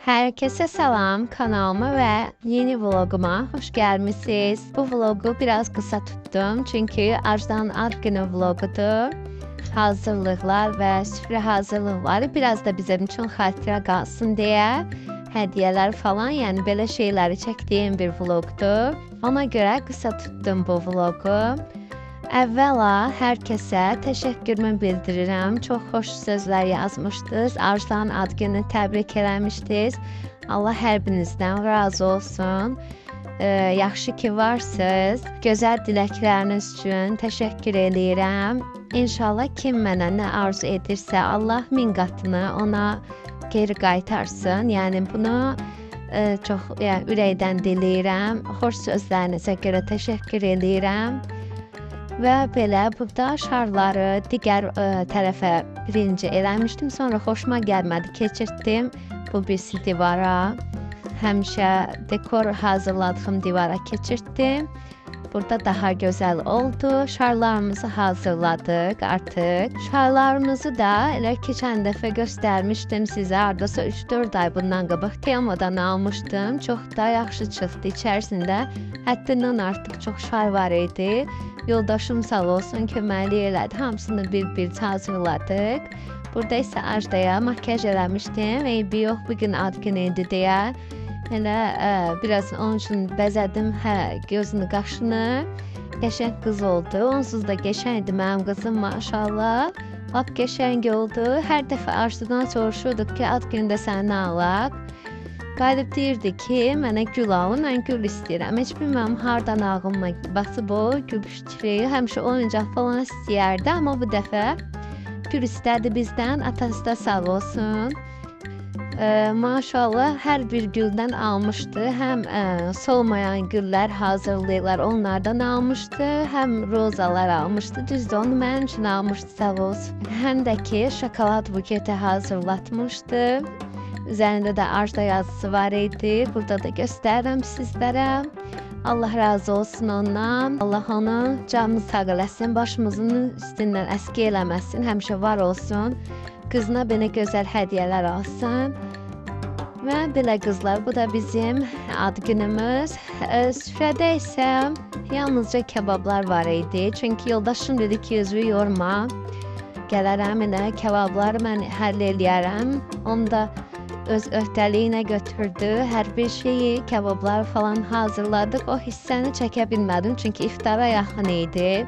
Herkese selam, kanalıma ve yeni vloguma hoş gelmişsiniz. Bu vlogu biraz kısa tuttum çünkü Ajdan ad günü vlogudur. Hazırlıklar ve süfre hazırlıkları biraz da bizim için hatıra kalsın diye hediyeler falan, yani böyle şeyleri çektiğim bir vlogdur. Ona göre kısa tuttum bu vlogu. Əvvəla hər kəsə təşəkkürümü bildirirəm. Çox xoş sözlər yazmışdınız. Arzulan ad günü təbrik eləmişdiniz. Allah hər birinizdən razı olsun. Yaxşı ki varsınız. Gözəl diləkləriniz üçün təşəkkür eləyirəm. İnşallah kim mənə nə arzu edirsə, Allah min qatını ona geri qaytarsın. Yəni bunu çox ürəkdən diləyirəm. Xoş sözlərinizə görə təşəkkür eləyirəm. Və belə burada şarları digər tərəfə birinci eləmişdim. Sonra xoşuma gəlmədi, keçirtdim bu birisi divara. Həmişə dekor hazırladığım divara keçirtdim. Burada daha gözəl oldu. Şarlarımızı hazırladıq artıq. Şarlarımızı da elə keçən dəfə göstərmişdim sizə. Ardasa 3-4 ay bundan qabaq Temodan almışdım. Çox da yaxşı çıxdı. İçərisində həddindən artıq çox şar var idi. Yoldaşım sağ olsun köməklik elədi. Hamısını bir hazırladıq. Burada isə Ajdaya makyaj eləmişdim. Eybi yox, bugün ad günü idi deyə. Elə biraz onun üçün bəzədim gözünü, qaşını. Qəşəng qız oldu. Onsuz da qəşəngdir mənim qızım, maşallah. Lap qəşəng oldu. Hər dəfə Arzudan soruşurduq ki, ad günündə səni nə alaq? Qalib deyirdi ki, mənə gül alın, mən gül istəyirəm. Heç bilməm hardan ağlıma basıb o gül fikri. Həmişə oyuncaq falan istəyərdi, amma bu dəfə gül istədi bizdən. Atası da sağ olsun. Maşallah hər bir güldən almışdı. Həm solmayan güllər hazırlayırlar, onlardan almışdı. Həm rozalar almışdı. Düzdür, onu mənim üçün almışdı, sağ olsun. Həm də ki, şokolad buketi hazırlatmışdı. Üzərində də Ajda yazısı var idi. Burada da göstərirəm sizlərə. Allah razı olsun ondan. Allah onun canını sağ eləsin, başımızın üstündən əski eləməsin, həmişə var olsun. Qızına belə gözəl hədiyyələr alsın. Və belə qızlar, bu da bizim ad günümüz. Süfrədə isə yalnızca kebablar var idi. Çünki yoldaşım dedi ki, özünü yorma. Gələrəm elə kebabları mən həll eləyərəm. Onu da öz öhdəliyinə götürdü. Hər bir şeyi, kebablar falan hazırladıq. O hissəni çəkə bilmədim çünki iftara yaxın idi.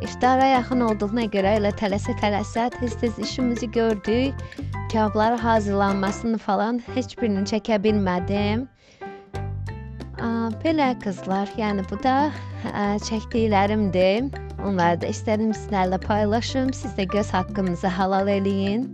İftara yaxın olduğuna görə elə tələsə tez işimizi gördük. Kebabların hazırlanmasını falan heç birini çəkə bilmədim. Belə qızlar, yəni bu da çəkdiklərimdir. Onları da istədim sizlərlə paylaşım. Siz də göz haqqınızı halal eləyin.